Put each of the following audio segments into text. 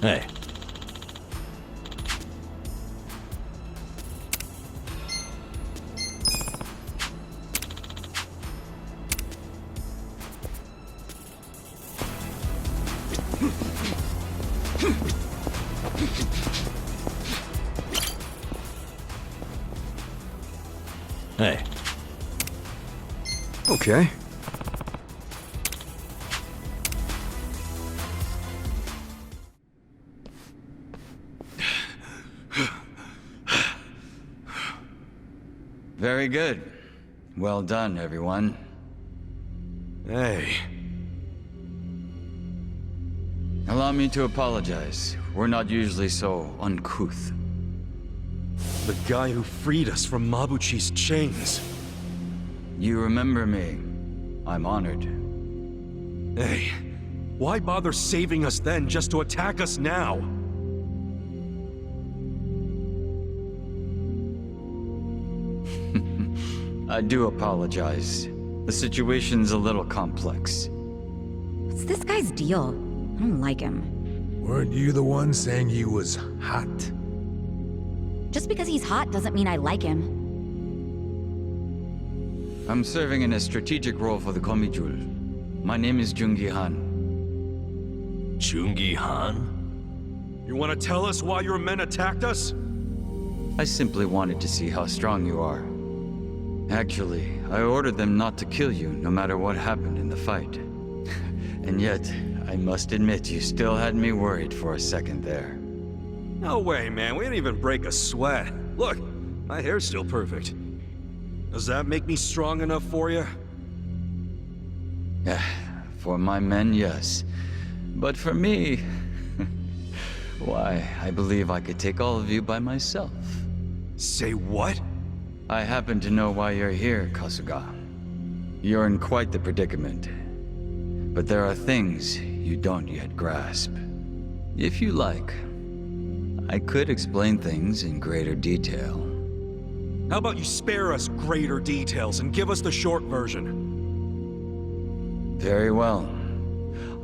Hey. Hey. Okay. Very good. Well done, everyone. Hey. Allow me to apologize. We're not usually so uncouth. The guy who freed us from Mabuchi's chains. You remember me. I'm honored. Hey, why bother saving us then just to attack us now? I do apologize. The situation's a little complex. What's this guy's deal? I don't like him. Weren't you the one saying he was hot? Just because he's hot doesn't mean I like him. I'm serving in a strategic role for the Geomijul. My name is Jungi Han. Jungi Han? You want to tell us why your men attacked us? I simply wanted to see how strong you are. Actually, I ordered them not to kill you no matter what happened in the fight. And yet, I must admit you still had me worried for a second there. No way, man. We didn't even break a sweat. Look, my hair's still perfect. Does that make me strong enough for you? For my men, yes. But for me... why, I believe I could take all of you by myself. Say what? I happen to know why you're here, Kasuga. You're in quite the predicament. But there are things you don't yet grasp. If you like, I could explain things in greater detail. How about you spare us greater details and give us the short version? Very well.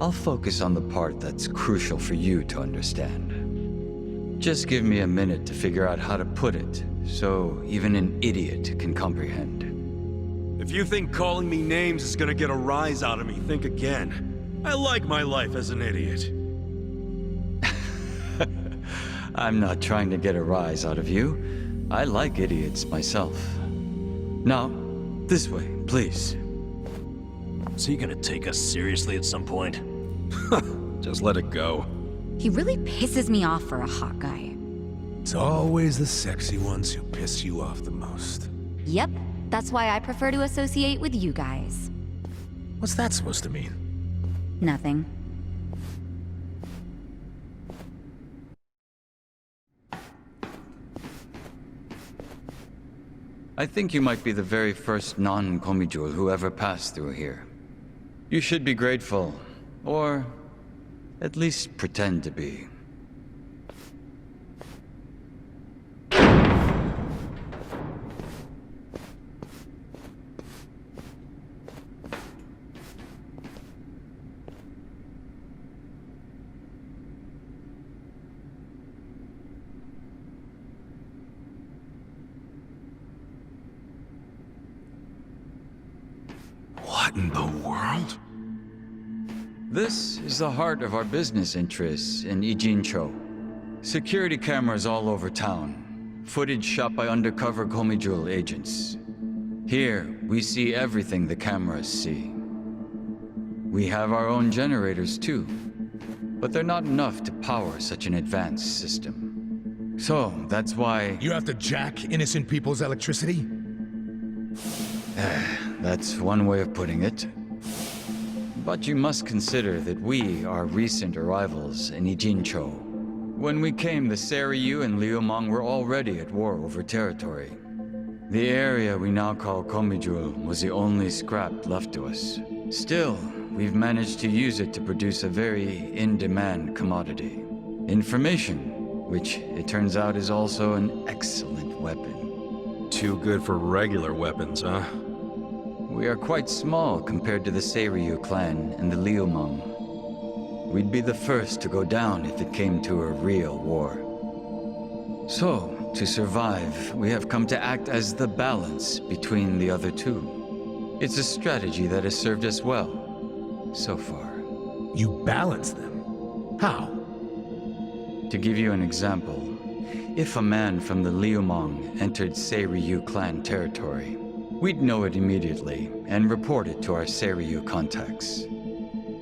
I'll focus on the part that's crucial for you to understand. Just give me a minute to figure out how to put it, so even an idiot can comprehend. If you think calling me names is gonna get a rise out of me, think again. I like my life as an idiot. I'm not trying to get a rise out of you. I like idiots myself. Now, this way, please. Is he gonna take us seriously at some point? Just let it go. He really pisses me off for a hot guy. It's always the sexy ones who piss you off the most. Yep, that's why I prefer to associate with you guys. What's that supposed to mean? Nothing. I think you might be the very first non-Geomijul who ever passed through here. You should be grateful, or at least pretend to be. What in the world? This is the heart of our business interests in Ijincho. Security cameras all over town. Footage shot by undercover Geomijul agents. Here, we see everything the cameras see. We have our own generators too, but they're not enough to power such an advanced system. So, that's why... You have to jack innocent people's electricity? That's one way of putting it. But you must consider that we are recent arrivals in Ijincho. When we came, the Seiryu and Liumang were already at war over territory. The area we now call Geomijul was the only scrap left to us. Still, we've managed to use it to produce a very in-demand commodity. Information, which it turns out is also an excellent weapon. Too good for regular weapons, huh? We are quite small compared to the Seiryu clan and the Liumang. We'd be the first to go down if it came to a real war. So, to survive, we have come to act as the balance between the other two. It's a strategy that has served us well, so far. You balance them? How? To give you an example, if a man from the Liumang entered Seiryu clan territory, we'd know it immediately and report it to our Seiryu contacts.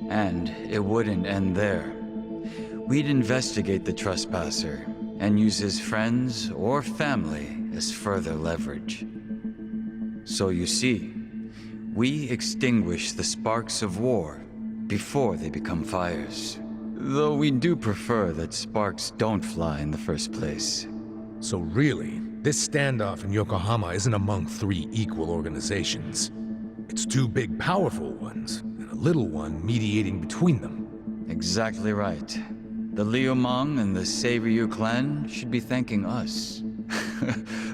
And it wouldn't end there. We'd investigate the trespasser and use his friends or family as further leverage. So you see, we extinguish the sparks of war before they become fires. Though we do prefer that sparks don't fly in the first place. So really, this standoff in Yokohama isn't among 3 equal organizations. It's 2 big, powerful ones, and a little one mediating between them. Exactly right. The Liumang and the Seiryu clan should be thanking us.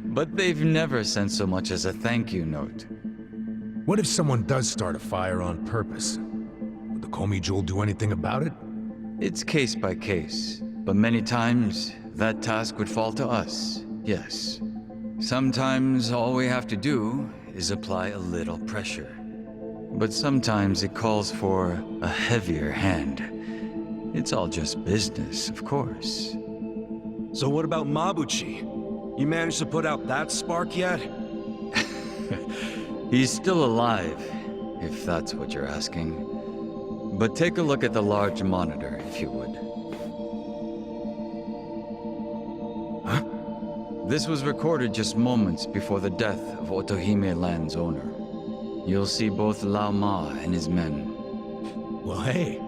But they've never sent so much as a thank you note. What if someone does start a fire on purpose? Would the Geomijul do anything about it? It's case by case, but many times that task would fall to us, yes. Sometimes all we have to do is apply a little pressure. But sometimes it calls for a heavier hand. It's all just business, of course. So what about Mabuchi? You managed to put out that spark yet? He's still alive, if that's what you're asking. But take a look at the large monitor, if you would. Huh? This was recorded just moments before the death of Otohime Land's owner. You'll see both Lao Ma and his men. Well, hey,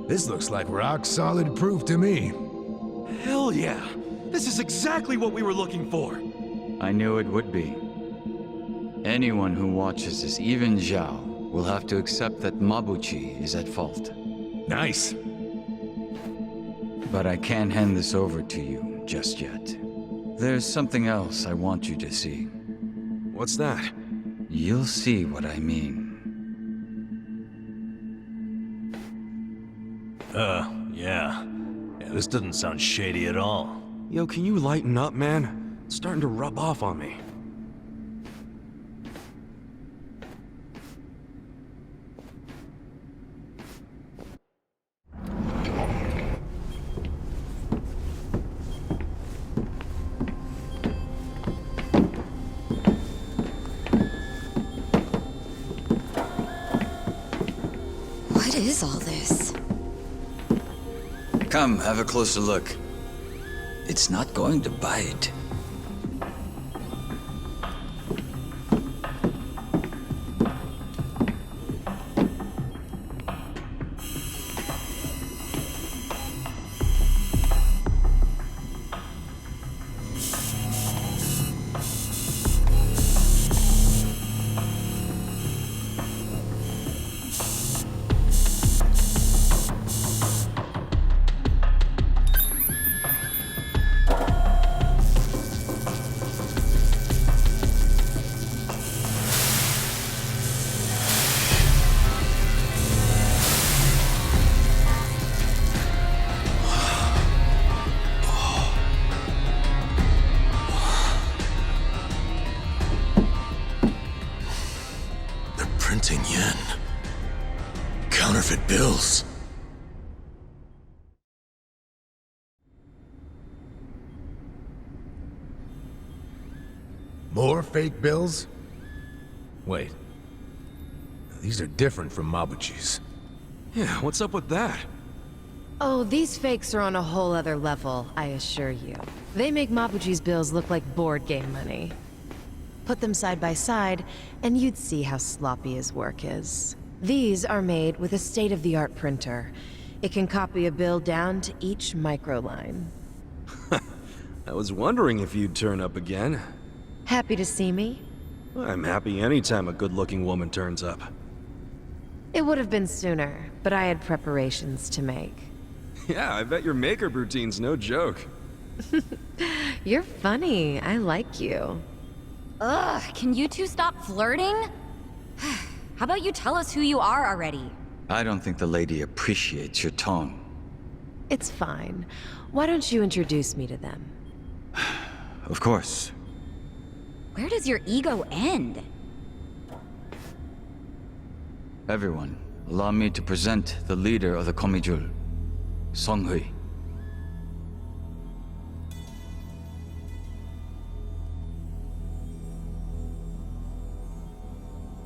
this looks like rock-solid proof to me. Hell yeah! This is exactly what we were looking for! I knew it would be. Anyone who watches this, even Zhao, will have to accept that Mabuchi is at fault. Nice. But I can't hand this over to you just yet. There's something else I want you to see. What's that? You'll see what I mean. Yeah. This doesn't sound shady at all. Yo, can you lighten up, man? It's starting to rub off on me. What is all this? Come, have a closer look. It's not going to bite. Printing yen. Counterfeit bills. More fake bills? Wait. These are different from Mabuchi's. Yeah, what's up with that? Oh, these fakes are on a whole other level, I assure you. They make Mabuchi's bills look like board game money. Put them side by side, and you'd see how sloppy his work is. These are made with a state-of-the-art printer. It can copy a bill down to each microline. I was wondering if you'd turn up again. Happy to see me? I'm happy anytime a good-looking woman turns up. It would have been sooner, but I had preparations to make. Yeah, I bet your makeup routine's no joke. You're funny. I like you. Ugh, can you two stop flirting? How about you tell us who you are already? I don't think the lady appreciates your tone. It's fine. Why don't you introduce me to them? Of course. Where does your ego end? Everyone, allow me to present the leader of the Geomijul, Songhui.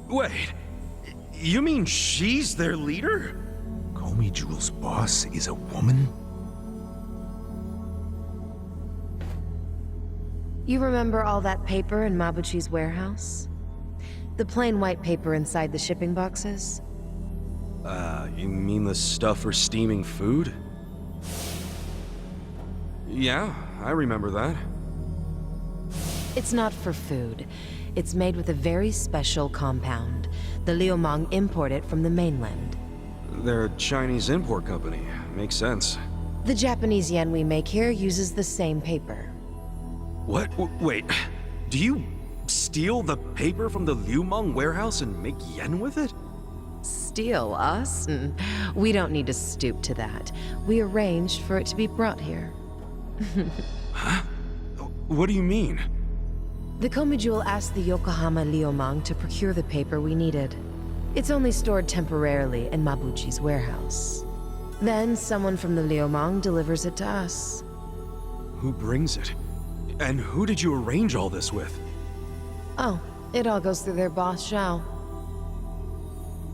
Wait, you mean she's their leader? Geomijul's boss is a woman? You remember all that paper in Mabuchi's warehouse? The plain white paper inside the shipping boxes? You mean the stuff for steaming food? Yeah, I remember that. It's not for food. It's made with a very special compound. The Liumang import it from the mainland. They're a Chinese import company. Makes sense. The Japanese yen we make here uses the same paper. What? Wait, do you steal the paper from the Liumang warehouse and make yen with it? Steal us? We don't need to stoop to that. We arranged for it to be brought here. Huh? What do you mean? The Geomijul asked the Yokohama Liumang to procure the paper we needed. It's only stored temporarily in Mabuchi's warehouse. Then someone from the Liumang delivers it to us. Who brings it? And who did you arrange all this with? Oh, it all goes through their boss, Zhao.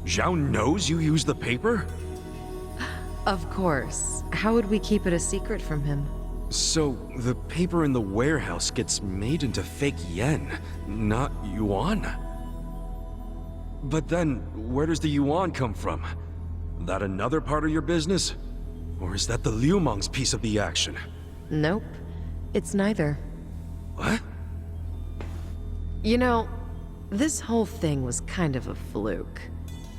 Zhao knows you used the paper? Of course. How would we keep it a secret from him? So, the paper in the warehouse gets made into fake yen, not yuan? But then, where does the yuan come from? That another part of your business? Or is that the Liumang's piece of the action? Nope. It's neither. What? You know, this whole thing was kind of a fluke.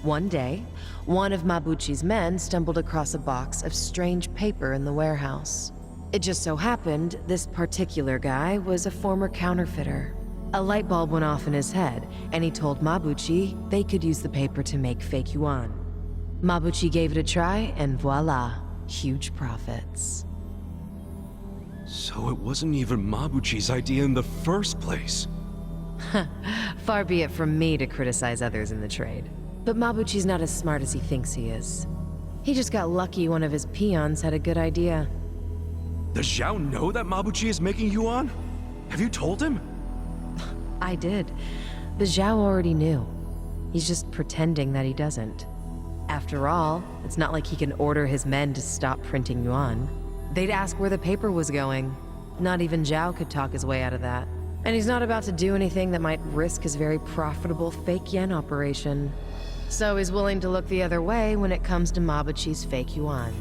One day, one of Mabuchi's men stumbled across a box of strange paper in the warehouse. It just so happened this particular guy was a former counterfeiter. A light bulb went off in his head, and he told Mabuchi they could use the paper to make fake yuan. Mabuchi gave it a try, and voila, huge profits. So it wasn't even Mabuchi's idea in the first place. Far be it from me to criticize others in the trade. But Mabuchi's not as smart as he thinks he is. He just got lucky one of his peons had a good idea. Does Zhao know that Mabuchi is making yuan? Have you told him? I did. But Zhao already knew. He's just pretending that he doesn't. After all, it's not like he can order his men to stop printing yuan. They'd ask where the paper was going. Not even Zhao could talk his way out of that. And he's not about to do anything that might risk his very profitable fake yen operation. So he's willing to look the other way when it comes to Mabuchi's fake yuan.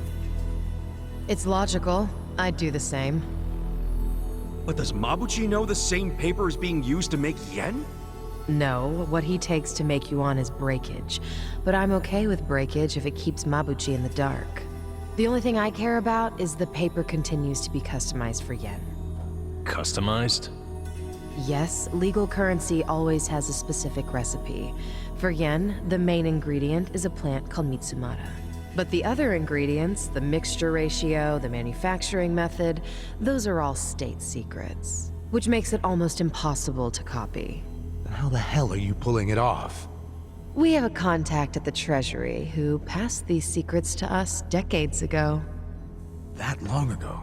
It's logical. I'd do the same. But does Mabuchi know the same paper is being used to make yen? No, what he takes to make yuan is breakage. But I'm okay with breakage if it keeps Mabuchi in the dark. The only thing I care about is the paper continues to be customized for yen. Customized? Yes, legal currency always has a specific recipe. For yen, the main ingredient is a plant called Mitsumara. But the other ingredients, the mixture ratio, the manufacturing method, those are all state secrets, which makes it almost impossible to copy. Then how the hell are you pulling it off? We have a contact at the Treasury who passed these secrets to us decades ago. That long ago?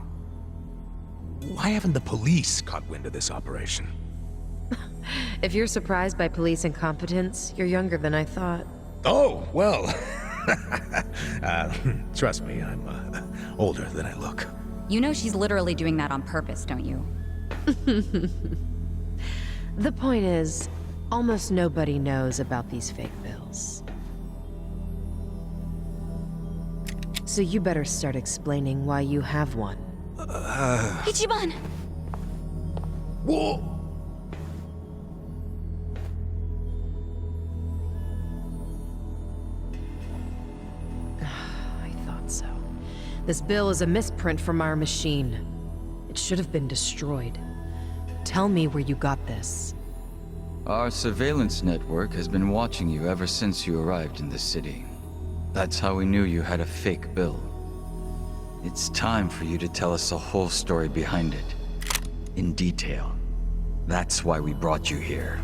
Why haven't the police caught wind of this operation? If you're surprised by police incompetence, you're younger than I thought. Oh, well. Trust me, I'm older than I look. You know she's literally doing that on purpose, don't you? The point is, almost nobody knows about these fake bills. So you better start explaining why you have one. Ichiban! Whoa! I thought so. This bill is a misprint from our machine. It should have been destroyed. Tell me where you got this. Our surveillance network has been watching you ever since you arrived in the city. That's how we knew you had a fake bill. It's time for you to tell us the whole story behind it. In detail. That's why we brought you here.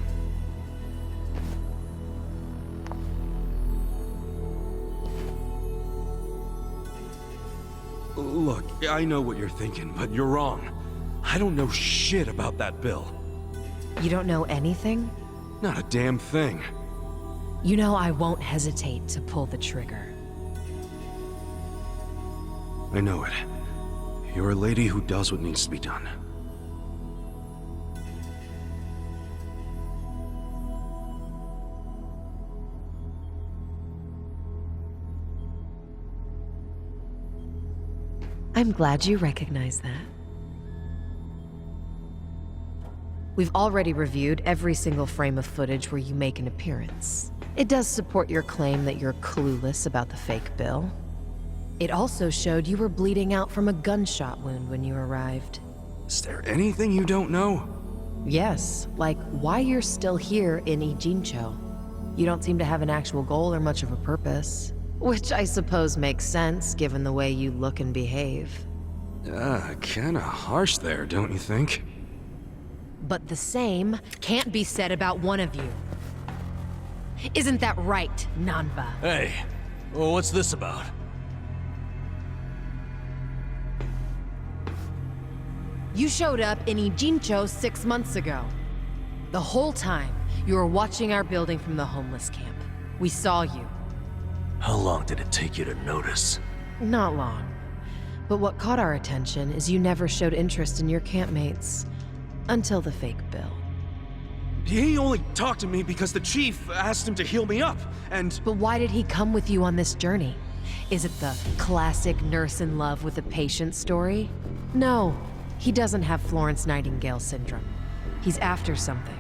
Look, I know what you're thinking, but you're wrong. I don't know shit about that bill. You don't know anything? Not a damn thing. You know I won't hesitate to pull the trigger. I know it. You're a lady who does what needs to be done. I'm glad you recognize that. We've already reviewed every single frame of footage where you make an appearance. It does support your claim that you're clueless about the fake bill. It also showed you were bleeding out from a gunshot wound when you arrived. Is there anything you don't know? Yes, like why you're still here in Ijincho. You don't seem to have an actual goal or much of a purpose. Which I suppose makes sense, given the way you look and behave. Kinda harsh there, don't you think? But the same can't be said about one of you. Isn't that right, Nanba? Hey, well, what's this about? You showed up in Ijincho 6 months ago. The whole time, you were watching our building from the homeless camp. We saw you. How long did it take you to notice? Not long. But what caught our attention is you never showed interest in your campmates. Until the fake bill. He only talked to me because the chief asked him to heal me up, and... But why did he come with you on this journey? Is it the classic nurse in love with a patient story? No, he doesn't have Florence Nightingale syndrome. He's after something.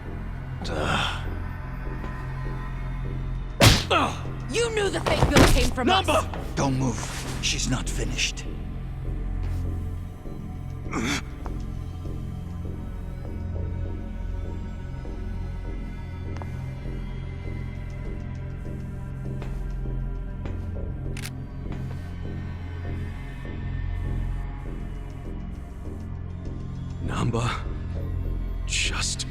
You knew the fake bill came from us! Don't move. She's not finished. Nanba... just...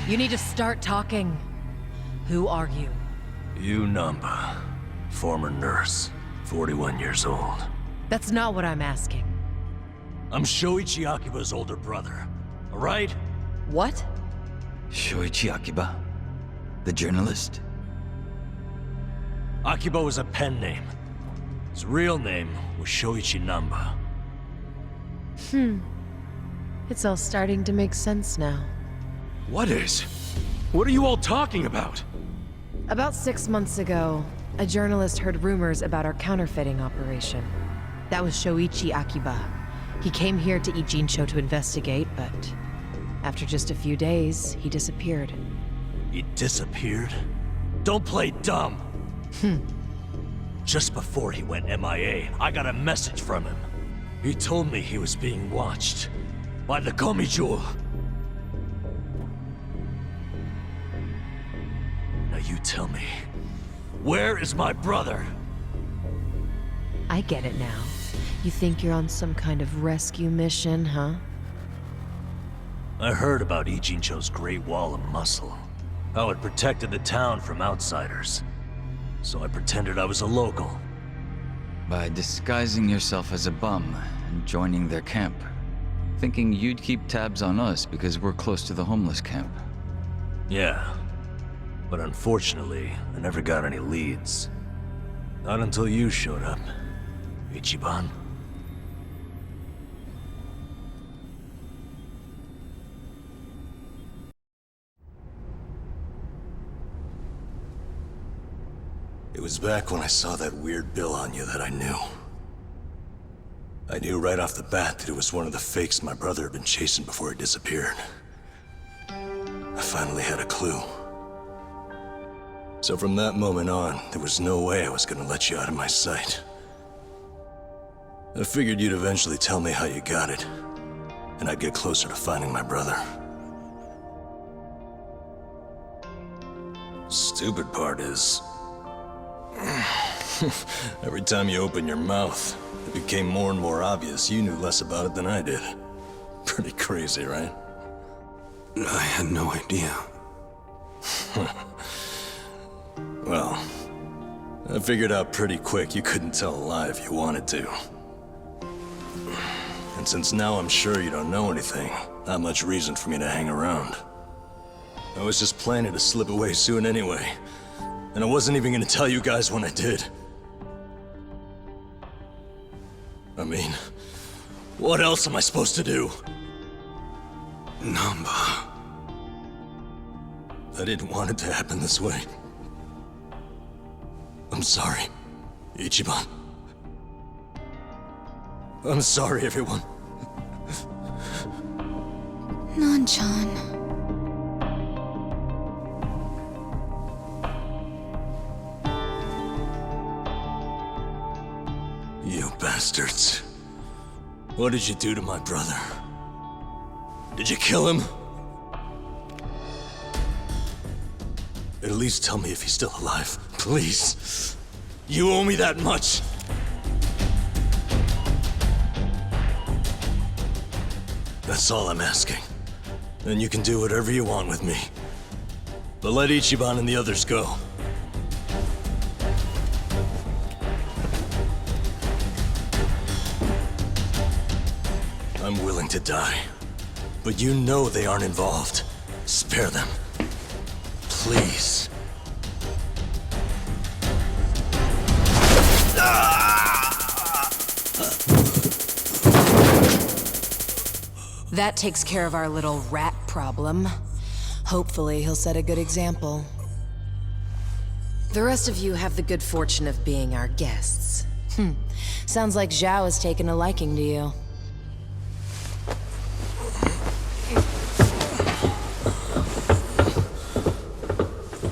You need to start talking. Who are you? You, Nanba. Former nurse. 41 years old. That's not what I'm asking. I'm Shoichi Akiba's older brother. Alright? What? Shoichi Akiba? The journalist? Akiba was a pen name. His real name was Shoichi Nanba. It's all starting to make sense now. What is? What are you all talking about? About 6 months ago, a journalist heard rumors about our counterfeiting operation. That was Shoichi Akiba. He came here to Ijincho to investigate, but after just a few days, he disappeared. He disappeared? Don't play dumb! Just before he went MIA, I got a message from him. He told me he was being watched by the Geomijul. Now you tell me, where is my brother? I get it now. You think you're on some kind of rescue mission, huh? I heard about Ijincho's Great Wall of Muscle. How it protected the town from outsiders. So I pretended I was a local. By disguising yourself as a bum and joining their camp. Thinking you'd keep tabs on us because we're close to the homeless camp. Yeah. But unfortunately, I never got any leads. Not until you showed up, Ichiban. It was back when I saw that weird bill on you that I knew. I knew right off the bat that it was one of the fakes my brother had been chasing before he disappeared. I finally had a clue. So from that moment on, there was no way I was gonna let you out of my sight. I figured you'd eventually tell me how you got it, and I'd get closer to finding my brother. Stupid part is... every time you open your mouth, it became more and more obvious you knew less about it than I did. Pretty crazy, right? I had no idea. Well, I figured out pretty quick you couldn't tell a lie if you wanted to. And since now I'm sure you don't know anything, not much reason for me to hang around. I was just planning to slip away soon anyway. And I wasn't even gonna tell you guys when I did. I mean, what else am I supposed to do? Nanba. I didn't want it to happen this way. I'm sorry, Ichiban. I'm sorry, everyone. Nan-chan. You bastards. What did you do to my brother? Did you kill him? At least tell me if he's still alive, please. You owe me that much. That's all I'm asking. Then you can do whatever you want with me. But let Ichiban and the others go. I'm willing to die. But you know they aren't involved. Spare them. Please. That takes care of our little rat problem. Hopefully, he'll set a good example. The rest of you have the good fortune of being our guests. Sounds like Zhao has taken a liking to you.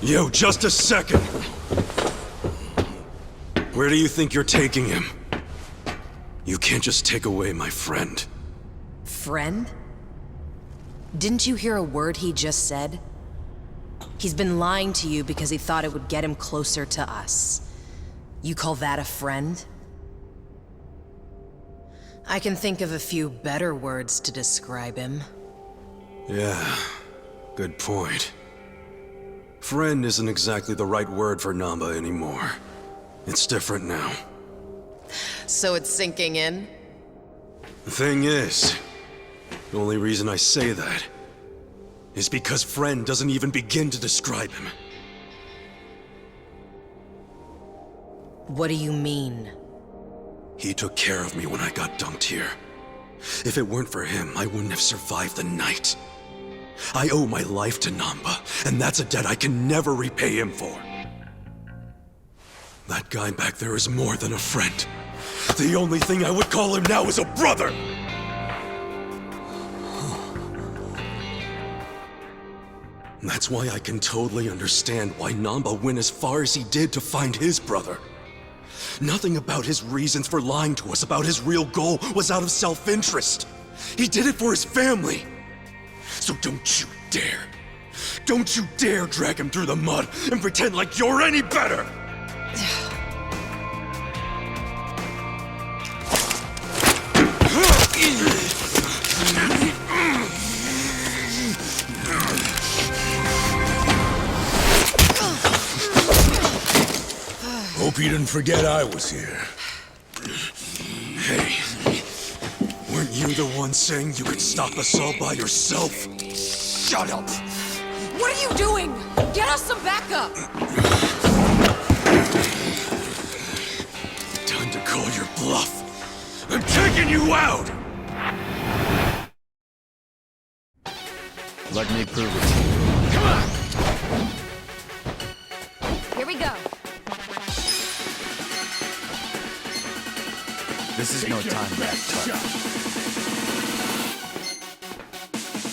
Yo, just a second! Where do you think you're taking him? You can't just take away my friend. Friend? Didn't you hear a word he just said? He's been lying to you because he thought it would get him closer to us. You call that a friend? I can think of a few better words to describe him. Yeah, good point. Friend isn't exactly the right word for Nanba anymore. It's different now. So it's sinking in? The thing is, the only reason I say that is because friend doesn't even begin to describe him. What do you mean? He took care of me when I got dumped here. If it weren't for him, I wouldn't have survived the night. I owe my life to Nanba, and that's a debt I can never repay him for. That guy back there is more than a friend. The only thing I would call him now is a brother! That's why I can totally understand why Nanba went as far as he did to find his brother. Nothing about his reasons for lying to us about his real goal was out of self-interest. He did it for his family. So don't you dare drag him through the mud and pretend like you're any better! Hope you didn't forget I was here. Hey, weren't you the one saying you could stop us all by yourself? Shut up! What are you doing? Get us some backup! Time to call your bluff. I'm taking you out! Let me prove it to you. Come on! Here we go. This is no time to act tough.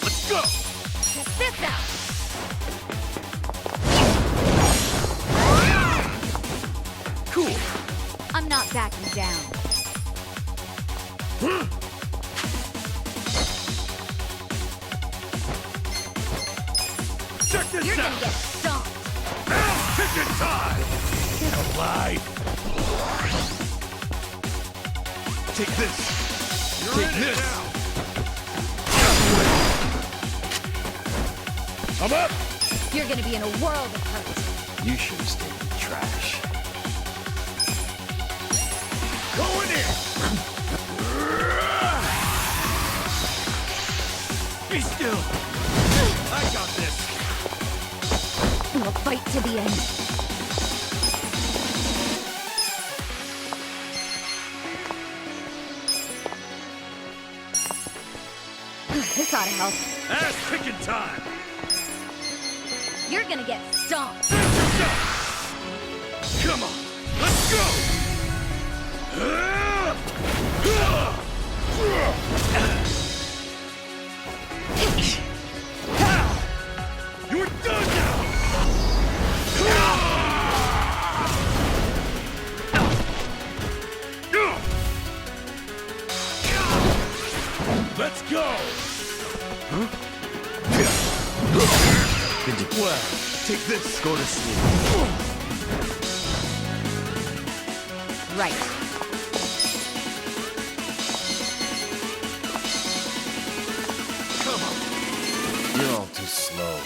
Let's go! Check this out. Cool. I'm not backing down. Check this You're out! gonna get stomped. Second time! Get alive! Take this! Take this! I'm up! You're gonna be in a world of hurt. You should have stayed in the trash. Going in! Be still! I got this! We'll fight to the end. This ought to help. Ass kicking time! You're gonna get stomped. Come on, let's go! You're done now! Let's go! Well, take this. Go to sleep. Right. Come on. You're all too slow.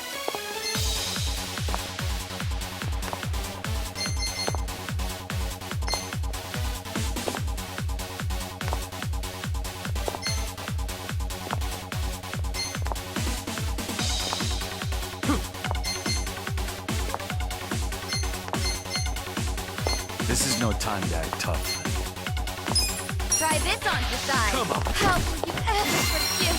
This is no time to act tough. Try this on the side. Come on. How will you ever forgive?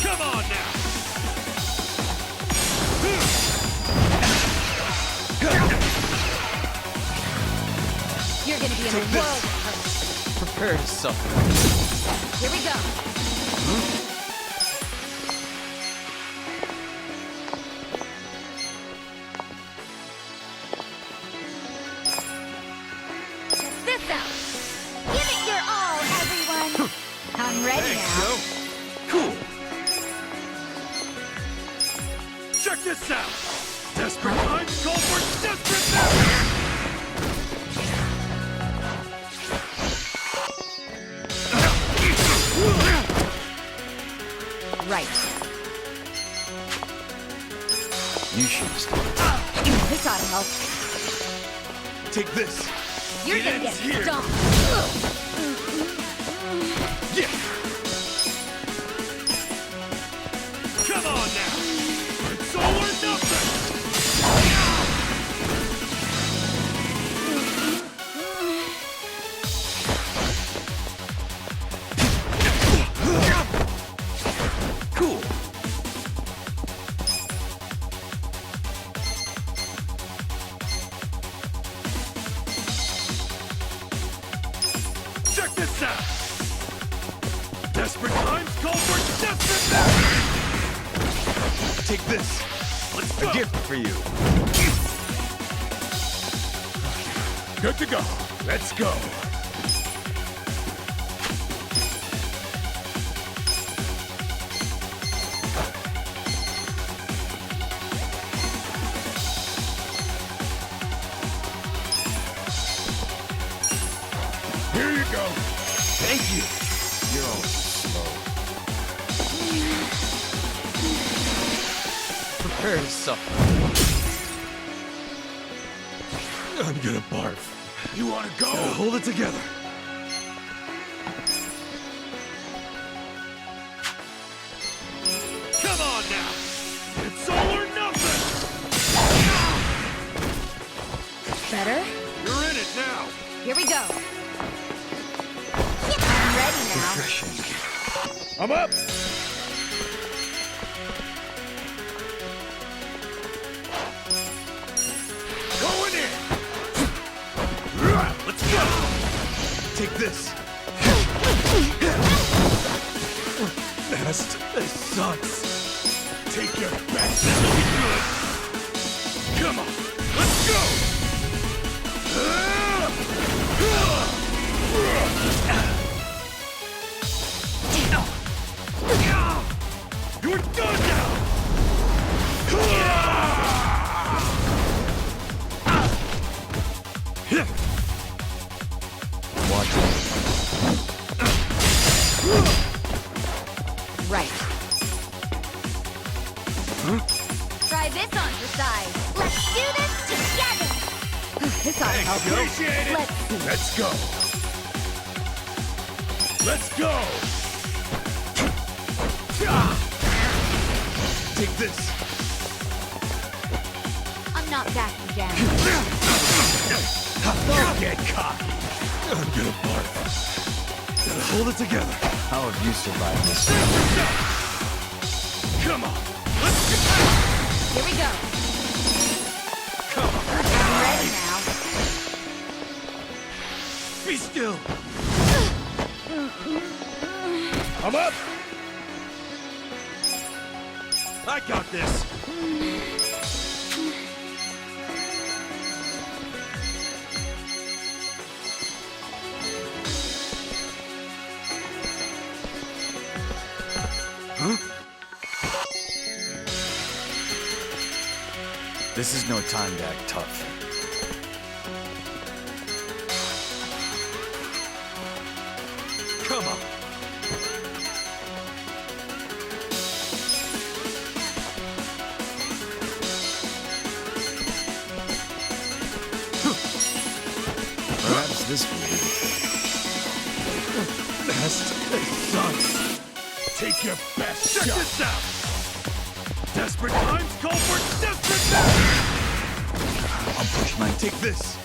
Come on now! You're gonna be in a world of hurt. Prepare to suffer. Here we go. Check this out. Give it your all, everyone. I'm ready now. Cool. Check this out! Desperate times call for desperate measures! Right. You should have stayed. This ought to help. Take this. You're It gonna get ends here. stomped. Yeah. Come on now! It's all or nothing! Cool. Check this out! Desperate times call for desperate measures! Take this. Let's go! A gift for you. Good to go. Let's go. Here you go. Thank you. You're all too slow. Prepare to suffer. I'm gonna barf. You wanna go? Hold it together. Come on now! It's all or nothing! Better? You're in it now! Here we go. I'm ready now. Refreshing. I'm up! Going in! Let's go! Take this. Nest. This sucks. Take your best. This'll be good! Come on! Let's go! side. Let's do this together. This ought to help. Appreciate it. Let's see. Let's go. Let's go. Take this. I'm not backing down. Don't get cocky. I'm gonna barf. Gotta hold it together. How have you survived this? Come on. Let's go. Here we go. Come on. I'm ready now. Be still. I'm up. I got this. This is no time to act tough. Come on. Perhaps this will be Best sucks. Take your best shot. Check this out. Desperate times call for desperate measures. I'll push my Take this.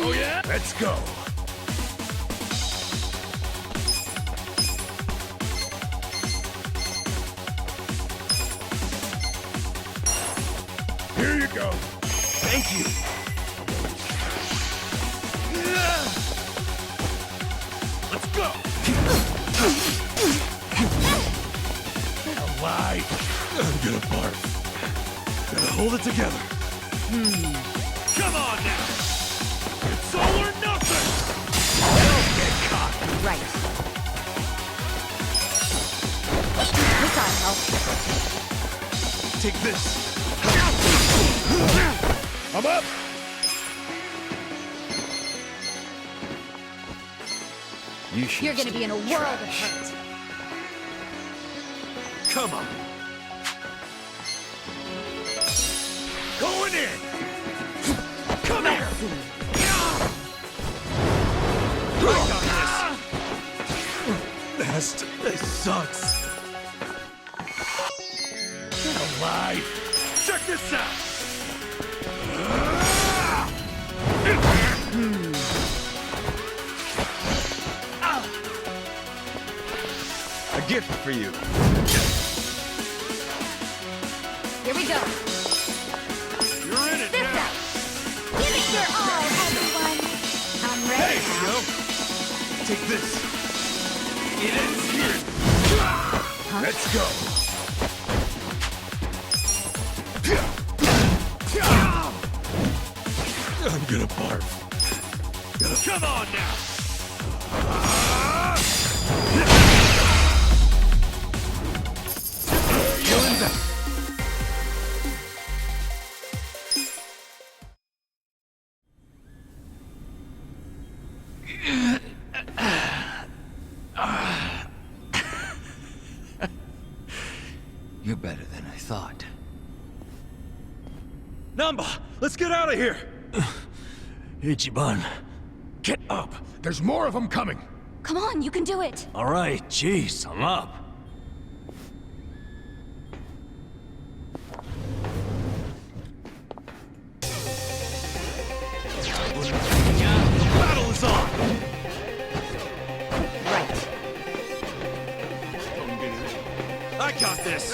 Oh yeah? Let's go. Here you go. Thank you. Let's go. Alive. I'm gonna barf. Gotta hold it together. Come on now. It's all or nothing. Don't get caught. Right. This ought to help. Take this. I'm up. You should. You're gonna be in a world of hurt. Come on. Going in. Come here. I got this. This sucks. Alive. Check this out. A gift for you. Here we go. You're in it This now. out. Give it your all, everyone. I'm Hey, ready now. yo. Take this. It ends here. Let's go. I'm gonna barf. Come on now. You're in that. You're better than I thought. Nanba, let's get out of here. Ichiban. Get up. There's more of them coming. Come on, you can do it. All right, jeez, I'm up. Battle is on. Right. I got this.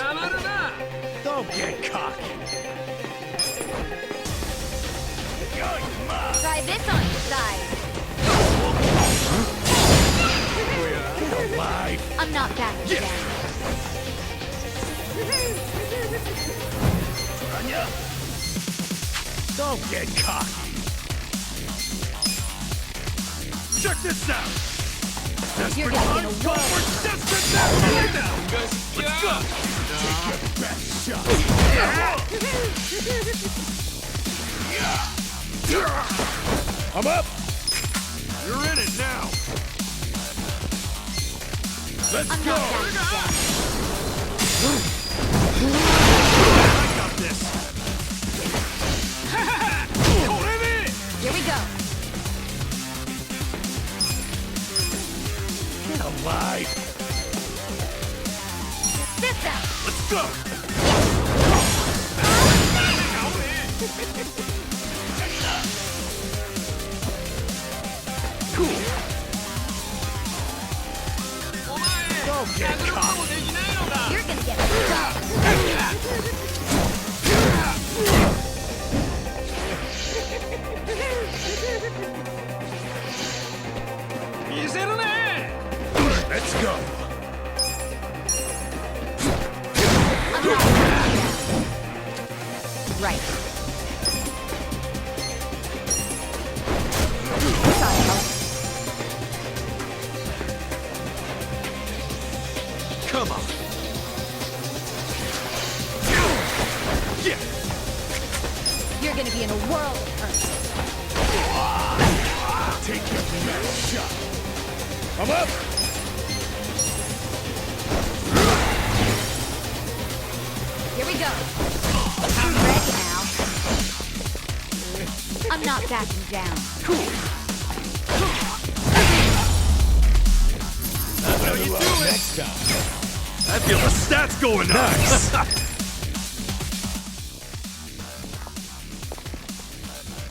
Don't get cocky. Try this on your side. Alive. I'm not backing Yeah. down. Don't get cocky. Check this out. You're Desperate gonna be in a times call world. for desperate measures. Now, let's go. Take your best shot. I'm up. You're in it now. Let's I'm go. not backing down. Here we go. Get alive! This out. Let's go! Cool. Don't get caught. You're gonna get Let's go. right. Come on. You're gonna be in a world of hurt. Take your best shot. I'm up. Here we go. I'm ready now. I'm not backing down. How you doing? Next time. I feel the stats going nice.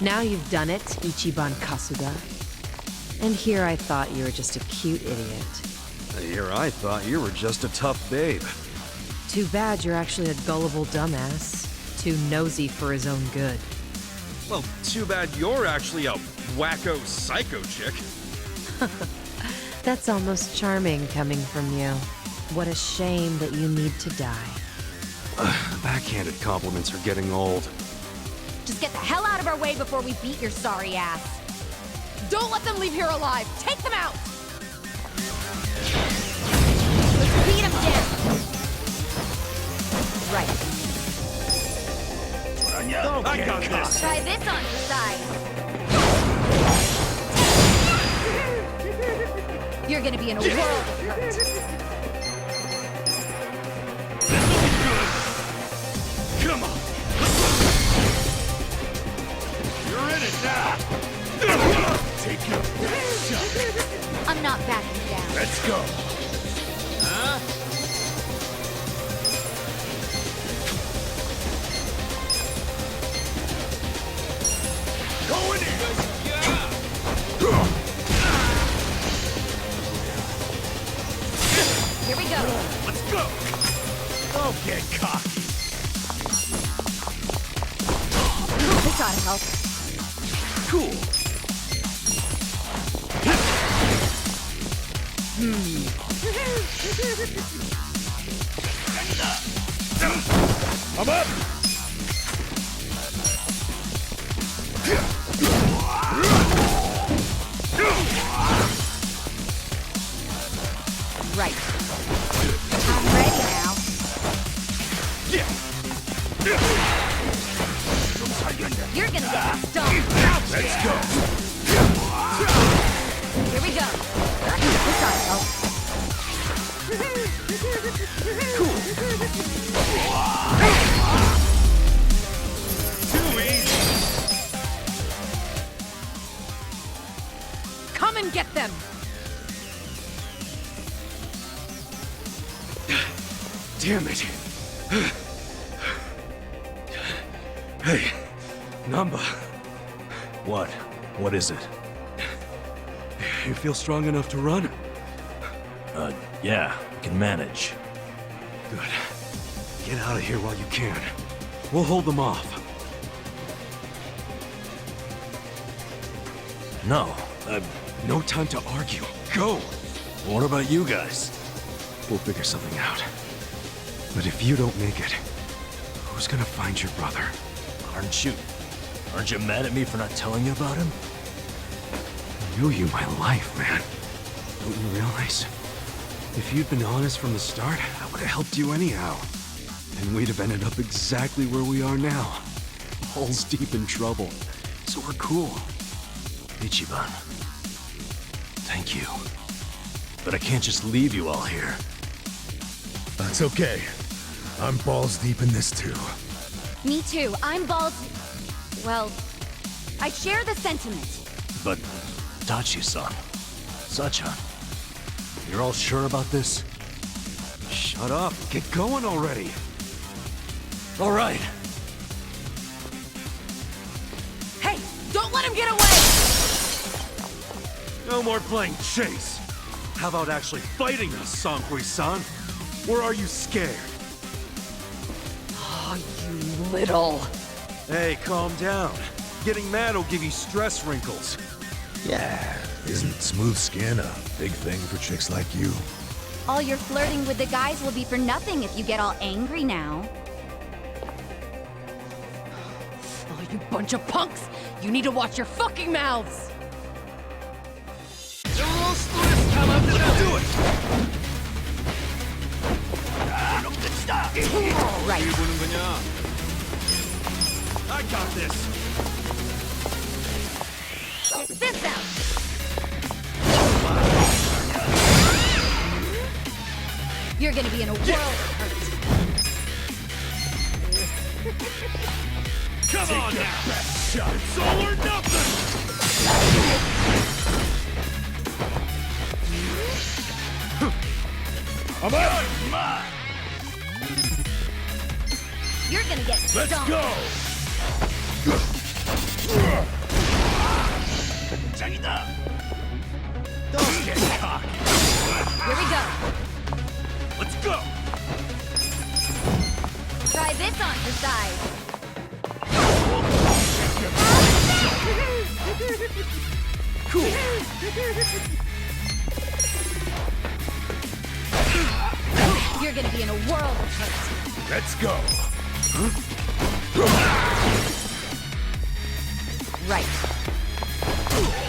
Now you've done it, Ichiban Kasuga. And here I thought you were just a cute idiot. Here I thought you were just a tough babe. Too bad you're actually a gullible dumbass. Too nosy for his own good. Well, too bad you're actually a wacko psycho chick. That's almost charming coming from you. What a shame that you need to die. Backhanded compliments are getting old. Just get the hell out of our way before we beat your sorry ass. Don't let them leave here alive. Take them out. Let's beat them down. Right. I got this. Try this on your side. You're gonna be in a world of hurt. Come on. You're in it now. Take your best shot. I'm not backing down. Let's go. Huh? Going in. Here we go. Let's go. Don't get cocky. This ought to help. Cool. I'm up. Right. I'm ready now. You're gonna get stomped. Let's go. Here we go. This ought to help. Too easy. Come and get them! Damn it. Hey, Nanba. What? What is it? You feel strong enough to run? Yeah, I can manage. Good. Get out of here while you can. We'll hold them off. No, No time to argue. Go! what about you guys? We'll figure something out. But if you don't make it, who's gonna find your brother? Aren't you mad at me for not telling you about him? I knew you my life, man. Don't you realize? If you'd been honest from the start, I would have helped you anyhow. And we'd have ended up exactly where we are now. Balls deep in trouble. So we're cool. Ichiban. Thank you. But I can't just leave you all here. That's okay. I'm balls deep in this too. Me too. I'm balls... Well, I share the sentiment. But, Dachi-san, Sachan, you're all sure about this? Shut up. Get going already. All right. Hey, don't let him get away! No more playing chase. How about actually fighting us, Sankui-san? Or are you scared? Oh, you little... Hey, calm down. Getting mad will give you stress wrinkles. Yeah, isn't smooth skin a big thing for chicks like you? All your flirting with the guys will be for nothing if you get all angry now. Oh, you bunch of punks! You need to watch your fucking mouths! Do it! Right. I got this. Check this out! You're gonna be in a world of hurt. Come on now! It's all or nothing! I'm out! You're gonna get Let's stomped. go! Don't get cocky. Here we go. Let's go! Try this on for size. Cool. You're gonna be in a world of hurt. Let's go! Right.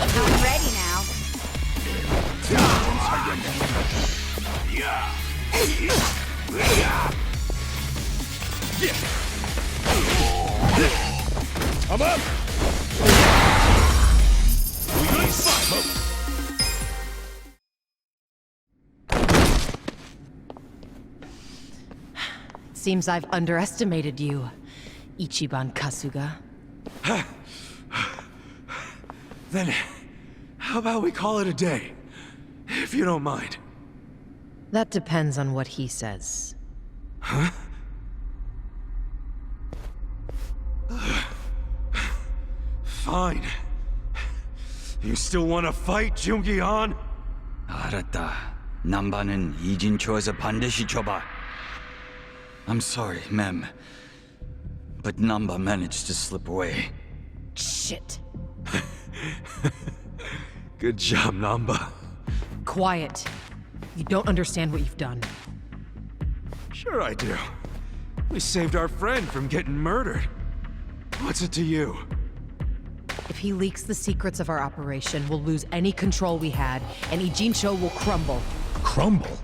I'm ready now. I'm up! Seems I've underestimated you, Ichiban Kasuga. Then, how about we call it a day? If you don't mind. That depends on what he says. Fine. You still want to fight, Jungi-han? 알았다. 남바는 이진초에서 반드시 줘봐. I'm sorry, ma'am. But Nanba managed to slip away. Shit. Good job, Nanba. Quiet. You don't understand what you've done. Sure I do. We saved our friend from getting murdered. What's it to you? If he leaks the secrets of our operation, we'll lose any control we had, and Ijincho will crumble. Crumble?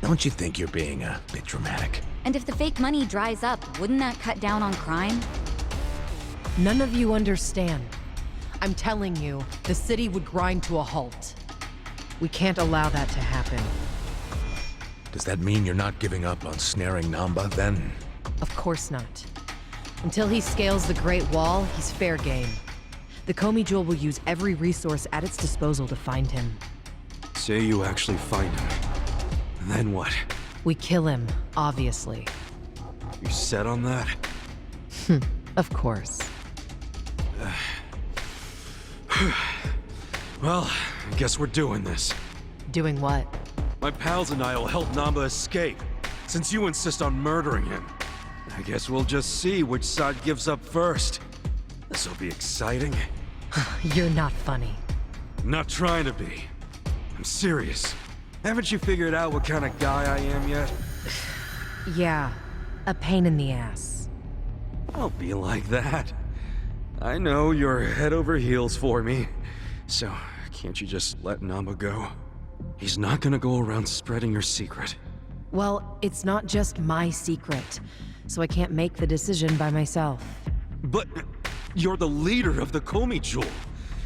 Don't you think you're being a bit dramatic? And if the fake money dries up, wouldn't that cut down on crime? None of you understand. I'm telling you, the city would grind to a halt. We can't allow that to happen. Does that mean you're not giving up on snaring Nanba, then? Of course not. Until he scales the Great Wall, he's fair game. The Geomijul will use every resource at its disposal to find him. Say you actually find him. Then what? We kill him, obviously. You set on that? Of course. Well, I guess we're doing this. Doing what? My pals and I will help Nanba escape, since you insist on murdering him. I guess we'll just see which side gives up first. This'll be exciting. You're not funny. I'm not trying to be. I'm serious. Haven't you figured out what kind of guy I am yet? Yeah, a pain in the ass. Don't be like that. I know you're head over heels for me. So, can't you just let Nanba go? He's not gonna go around spreading your secret. Well, it's not just my secret, so I can't make the decision by myself. But you're the leader of the Geomijul.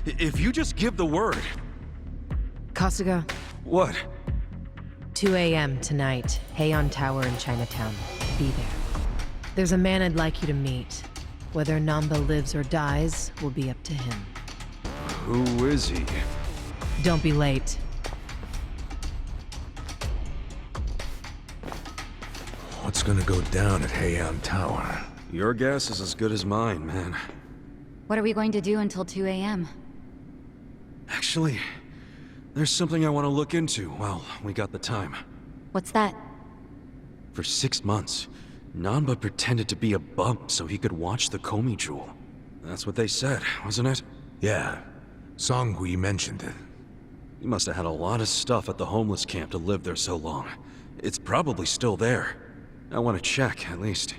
If you just give the word... Kasuga, What? 2 a.m. tonight, Heian Tower in Chinatown. be there. There's a man I'd like you to meet. Whether Nanba lives or dies will be up to him. Who is he? Don't be late. What's gonna go down at Heian Tower? Your guess is as good as mine, man. What are we going to do until 2 a.m.? Actually, there's something I want to look into while we got the time. What's that? For 6 months, Nanba pretended to be a bump so he could watch the Geomijul. That's what they said, wasn't it? Yeah, Songhui mentioned it. He must have had a lot of stuff at the homeless camp to live there so long. It's probably still there. I want to check, at least.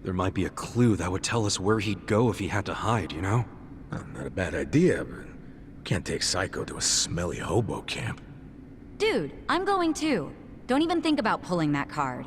There might be a clue that would tell us where he'd go if he had to hide, you know? Not a bad idea, but can't take Psycho to a smelly hobo camp. Dude, I'm going too. Don't even think about pulling that card.